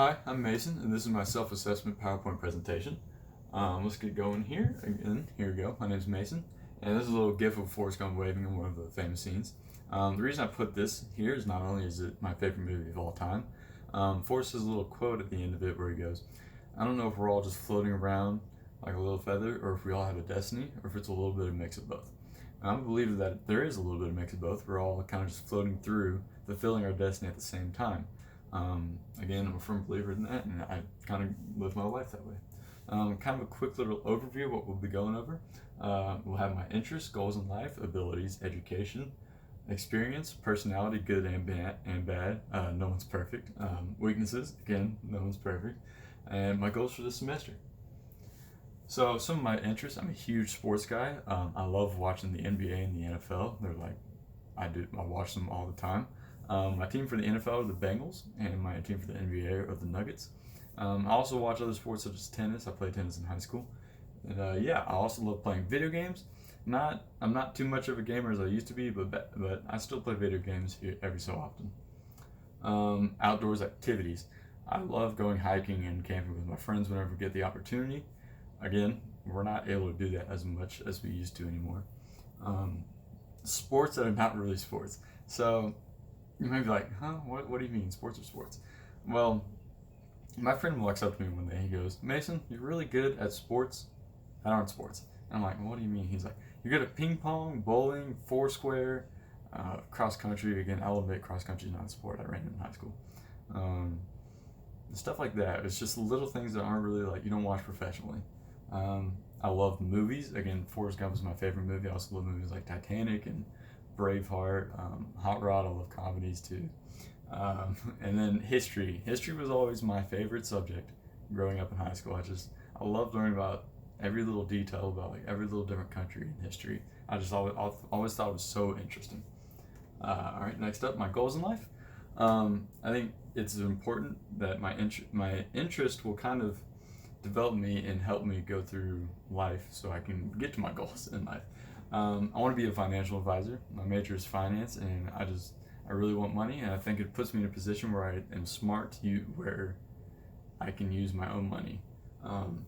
Hi, I'm Mason, and this is my self-assessment PowerPoint presentation. Let's get going here. Again, here we go. My name is Mason, and this is a little GIF of Forrest Gump waving in one of the famous scenes. The reason I put this here is not only is it my favorite movie of all time, Forrest has a little quote at the end of it where he goes, "I don't know if we're all just floating around like a little feather, or if we all have a destiny, or if it's a little bit of a mix of both." And I believe that there is a little bit of mix of both. We're all kind of just floating through, fulfilling our destiny at the same time. Again, I'm a firm believer in that, and I kind of live my life that way. Kind of a quick little overview of what we'll be going over. We'll have my interests, goals in life, abilities, education, experience, personality, good and bad. No one's perfect. Weaknesses, again, no one's perfect. And my goals for this semester. So some of my interests, I'm a huge sports guy. I love watching the NBA and the NFL. They're like, I watch them all the time. My team for the NFL are the Bengals, and my team for the NBA are the Nuggets. I also watch other sports such as tennis. I played tennis in high school. And I also love playing video games. I'm not too much of a gamer as I used to be, but I still play video games every so often. Outdoors activities. I love going hiking and camping with my friends whenever we get the opportunity. Again, we're not able to do that as much as we used to anymore. Sports that are not really sports. So you might be like, huh, what do you mean, sports are sports? Well, my friend walks up to me one day, he goes, "Mason, you're really good at sports that aren't sports." And I'm like, "What do you mean?" He's like, "You're good at ping pong, bowling, foursquare, cross country." Again, I'll admit cross country is not a sport, I ran in high school. Stuff like that. It's just little things that aren't really like, you don't watch professionally. I love movies. Again, Forrest Gump is my favorite movie. I also love movies like Titanic and Braveheart, Hot Rod. I love comedies too. And then history. History was always my favorite subject growing up in high school. I loved learning about every little detail about like every little different country in history. I just always thought it was so interesting. All right, next up, my goals in life. I think it's important that my interest will kind of develop me and help me go through life so I can get to my goals in life. I want to be a financial advisor. My major is finance, and I really want money, and I think it puts me in a position where I am smart where I can use my own money. I'm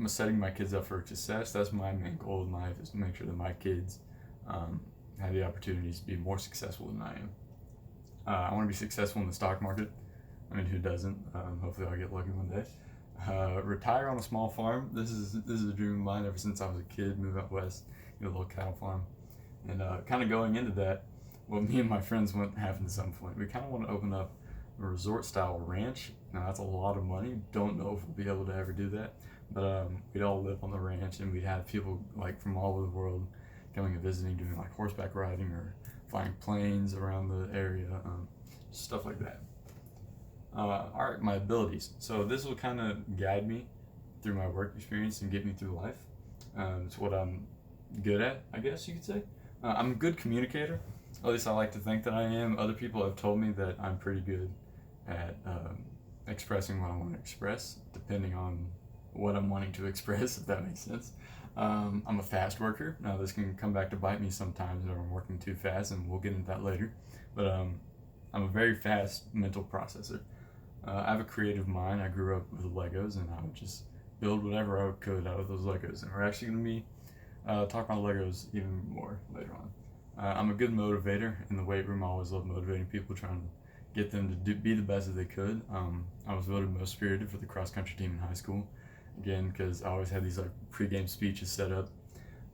setting my kids up for success. That's my main goal in life, is to make sure that my kids have the opportunities to be more successful than I am. I want to be successful in the stock market. I mean, who doesn't? Hopefully I'll get lucky one day. Retire on a small farm. This is a dream of mine ever since I was a kid. Move out west, get a little cattle farm, and kind of going into that, what me and my friends want to happen at some point. We kind of want to open up a resort-style ranch. Now that's a lot of money. Don't know if we'll be able to ever do that, but we'd all live on the ranch, and we'd have people like from all over the world coming and visiting, doing like horseback riding or flying planes around the area, stuff like that. All right, my abilities. So this will kind of guide me through my work experience and get me through life. It's what I'm good at, I guess you could say. I'm a good communicator. At least I like to think that I am. Other people have told me that I'm pretty good at expressing what I want to express, depending on what I'm wanting to express, if that makes sense. I'm a fast worker. Now this can come back to bite me sometimes if I'm working too fast, and we'll get into that later. But I'm a very fast mental processor. I have a creative mind. I grew up with Legos, and I would just build whatever I could out of those Legos. And we're actually going to be talking about Legos even more later on. I'm a good motivator. In the weight room, I always love motivating people, trying to get them to be the best that they could. I was voted most spirited for the cross-country team in high school. Again, because I always had these like pre-game speeches set up.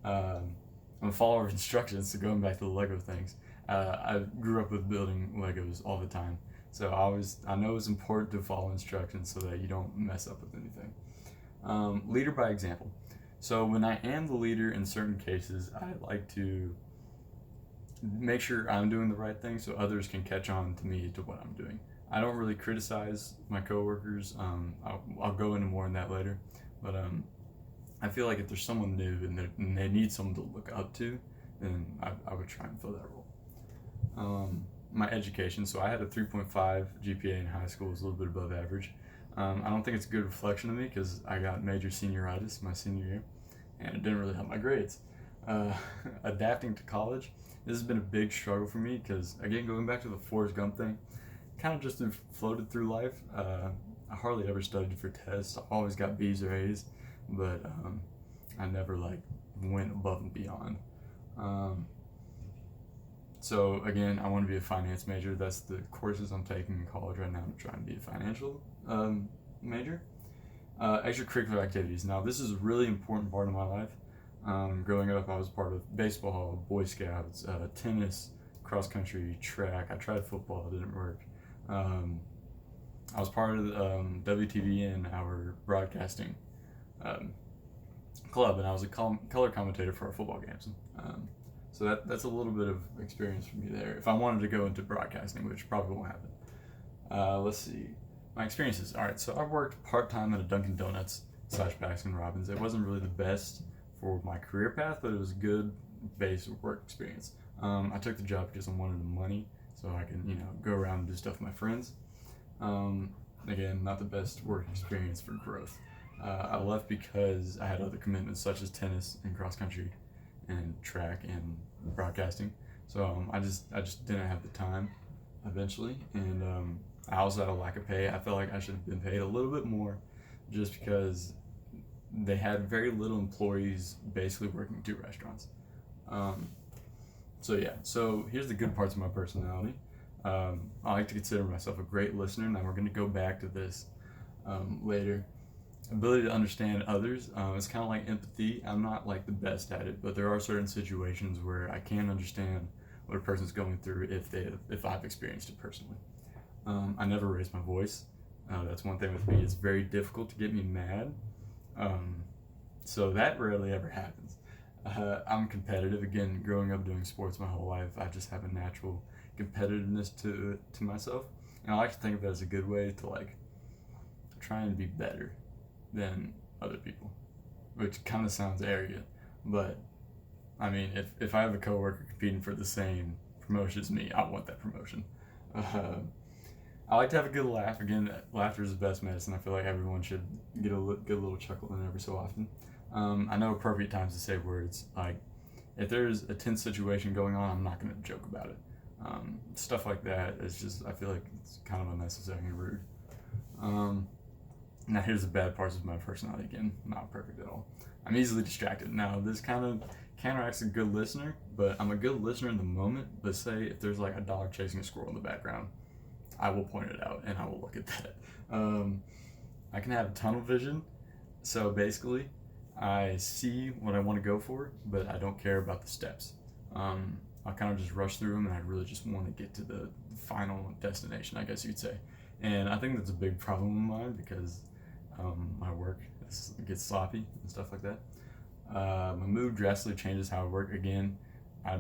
I'm a follower of instructions, so going back to the Lego things. I grew up with building Legos all the time. So I know it's important to follow instructions so that you don't mess up with anything. Leader by example. So when I am the leader in certain cases, I like to make sure I'm doing the right thing so others can catch on to me to what I'm doing. I don't really criticize my coworkers. I'll go into more on that later. But I feel like if there's someone new and they need someone to look up to, then I would try and fill that role. My education. So I had a 3.5 GPA in high school. It was a little bit above average. I don't think it's a good reflection of me because I got major senioritis my senior year, and it didn't really help my grades. Adapting to college. This has been a big struggle for me because, again, going back to the Forrest Gump thing, kind of just floated through life. I hardly ever studied for tests. I always got B's or A's, but I never like went above and beyond. So again, I want to be a finance major. That's the courses I'm taking in college right now to try and be a financial major. Extracurricular activities. Now, this is a really important part of my life. Growing up, I was part of baseball, Boy Scouts, tennis, cross country, track. I tried football, it didn't work. I was part of the WTVN, our broadcasting club, and I was a color commentator for our football games. So that's a little bit of experience for me there. If I wanted to go into broadcasting, which probably won't happen. Let's see. My experiences. All right, so I worked part-time at a Dunkin' Donuts / Baskin Robbins. It wasn't really the best for my career path, but it was a good base work experience. I took the job because I wanted the money, so I can, go around and do stuff with my friends. Again, not the best work experience for growth. I left because I had other commitments such as tennis and cross country and track and broadcasting. So I just didn't have the time eventually, and I also had a lack of pay. I felt like I should have been paid a little bit more just because they had very little employees basically working 2 restaurants. So here's the good parts of my personality. I like to consider myself a great listener. Now we're going to go back to this later. Ability to understand others. It's kind of like empathy. I'm not like the best at it, but there are certain situations where I can understand what a person's going through if I've experienced it personally. I never raise my voice. That's one thing with me. It's very difficult to get me mad. So that rarely ever happens. I'm competitive. Again, growing up doing sports my whole life, I just have a natural competitiveness to myself, and I like to think of that as a good way to like try and be better than other people, which kind of sounds arrogant, but I mean, if I have a coworker competing for the same promotion as me, I want that promotion. I like to have a good laugh. Again, laughter is the best medicine. I feel like everyone should get a little chuckle in every so often. I know appropriate times to say words. Like, if there's a tense situation going on, I'm not going to joke about it. Stuff like that is just, I feel like it's kind of unnecessary and rude. Now here's the bad parts of my personality. Again, not perfect at all. I'm easily distracted. Now this kind of counteracts a good listener, but I'm a good listener in the moment. But say if there's like a dog chasing a squirrel in the background, I will point it out and I will look at that. I can have tunnel vision. So basically, I see what I want to go for, but I don't care about the steps. I'll kind of just rush through them, and I really just want to get to the final destination, I guess you could say. And I think that's a big problem of mine because my work gets sloppy and stuff like that. My mood drastically changes how I work. Again, I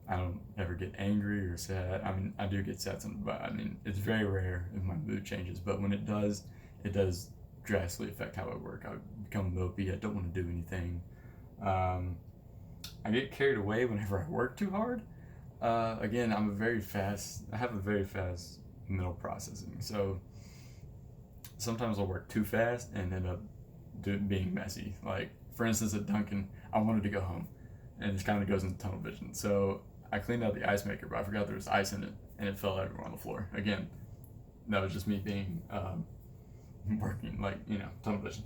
don't ever get angry or sad. I mean, I do get sad sometimes, but I mean, it's very rare if my mood changes. But when it does drastically affect how I work. I become mopey. I don't want to do anything. I get carried away whenever I work too hard. Again, I have a very fast mental processing. So sometimes I'll work too fast and end up being messy. Like, for instance, at Dunkin', I wanted to go home, and it kind of goes into tunnel vision. So I cleaned out the ice maker, but I forgot there was ice in it, and it fell everywhere on the floor. Again, that was just me being working, tunnel vision.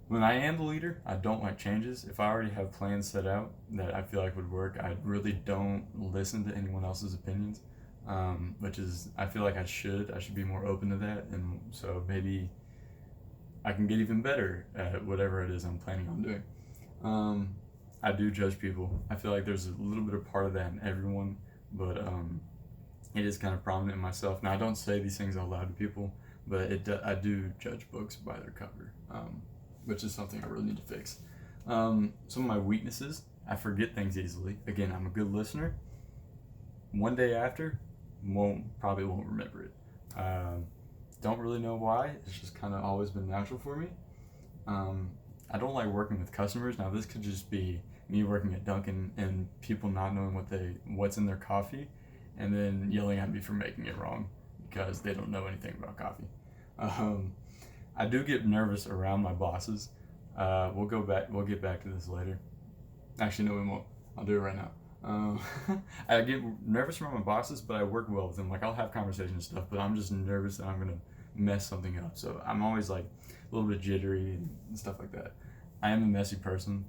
When I am the leader, I don't like changes. If I already have plans set out that I feel like would work, I really don't listen to anyone else's opinions, which is, I feel like I should be more open to that, and so maybe I can get even better at whatever it is I'm planning on doing. I do judge people. I feel like there's a little bit of part of that in everyone, but it is kind of prominent in myself. Now, I don't say these things out loud to people, but I do judge books by their cover, which is something I really need to fix. Some of my weaknesses, I forget things easily. Again, I'm a good listener. One day after, probably won't remember it. Don't really know why. It's just kind of always been natural for me. I don't like working with customers. Now, this could just be me working at Dunkin' and people not knowing what's in their coffee, and then yelling at me for making it wrong because they don't know anything about coffee. I do get nervous around my bosses. We'll get back to this later. Actually, no, we won't. I'll do it right now. Um, I get nervous around my bosses, but I work well with them. Like I'll have conversations and stuff, but I'm just nervous that I'm gonna mess something up. So I'm always like a little bit jittery and stuff like that. I am a messy person.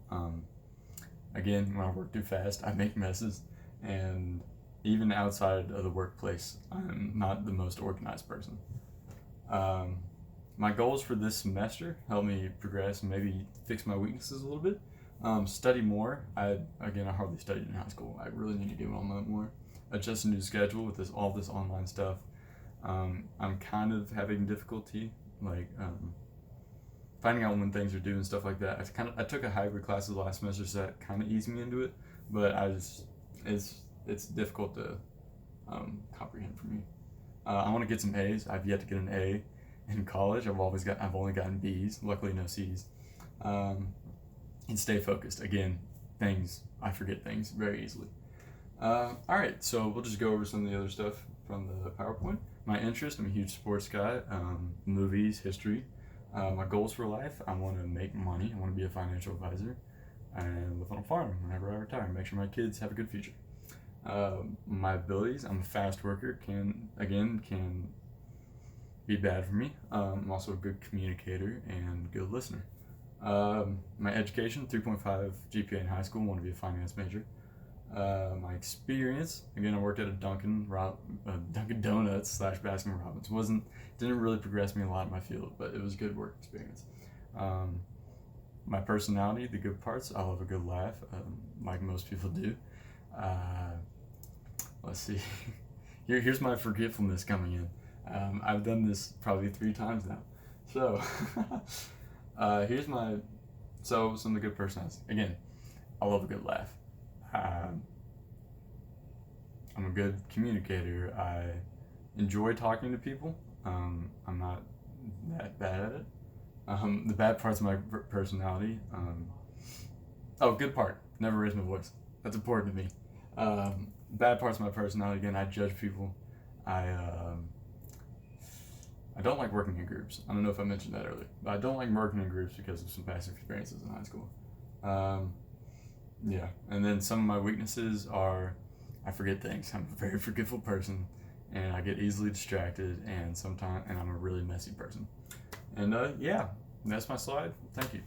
Again, when I work too fast, I make messes, and even outside of the workplace, I'm not the most organized person. Um, my goals for this semester help me progress and maybe fix my weaknesses a little bit. Study more. I hardly studied in high school. I really need to get on that more. Adjust a new schedule with all this online stuff. I'm kind of having difficulty finding out when things are due and stuff like that. I took a hybrid classes last semester, so that kind of eased me into it. But it's difficult to comprehend for me. I want to get some A's. I've yet to get an A in college. I've only gotten B's. Luckily, no C's. And stay focused. Again, I forget things very easily. All right, so we'll just go over some of the other stuff from the PowerPoint. My interest: I'm a huge sports guy. Movies, history. My goals for life: I want to make money. I want to be a financial advisor and live on a farm whenever I retire. Make sure my kids have a good future. My abilities: I'm a fast worker. Can be bad for me. I'm also a good communicator and good listener. My education: 3.5 GPA in high school. Want to be a finance major. My experience: again, I worked at a Dunkin' Donuts / Baskin Robbins. Didn't really progress me a lot in my field, but it was good work experience. My personality: the good parts: I love a good laugh, like most people do. Let's see. Here's my forgetfulness coming in. I've done this probably 3 times now. So some of the good personalities. Again, I love a good laugh. I'm a good communicator. I enjoy talking to people. I'm not that bad at it. The bad parts of my personality. Good part: never raise my voice. That's important to me. Bad parts of my personality: again, I judge people. I don't like working in groups. I don't know if I mentioned that earlier, but I don't like working in groups because of some past experiences in high school. Yeah, and then some of my weaknesses are I forget things. I'm a very forgetful person, and I get easily distracted, and I'm a really messy person. And yeah, that's my slide. Thank you.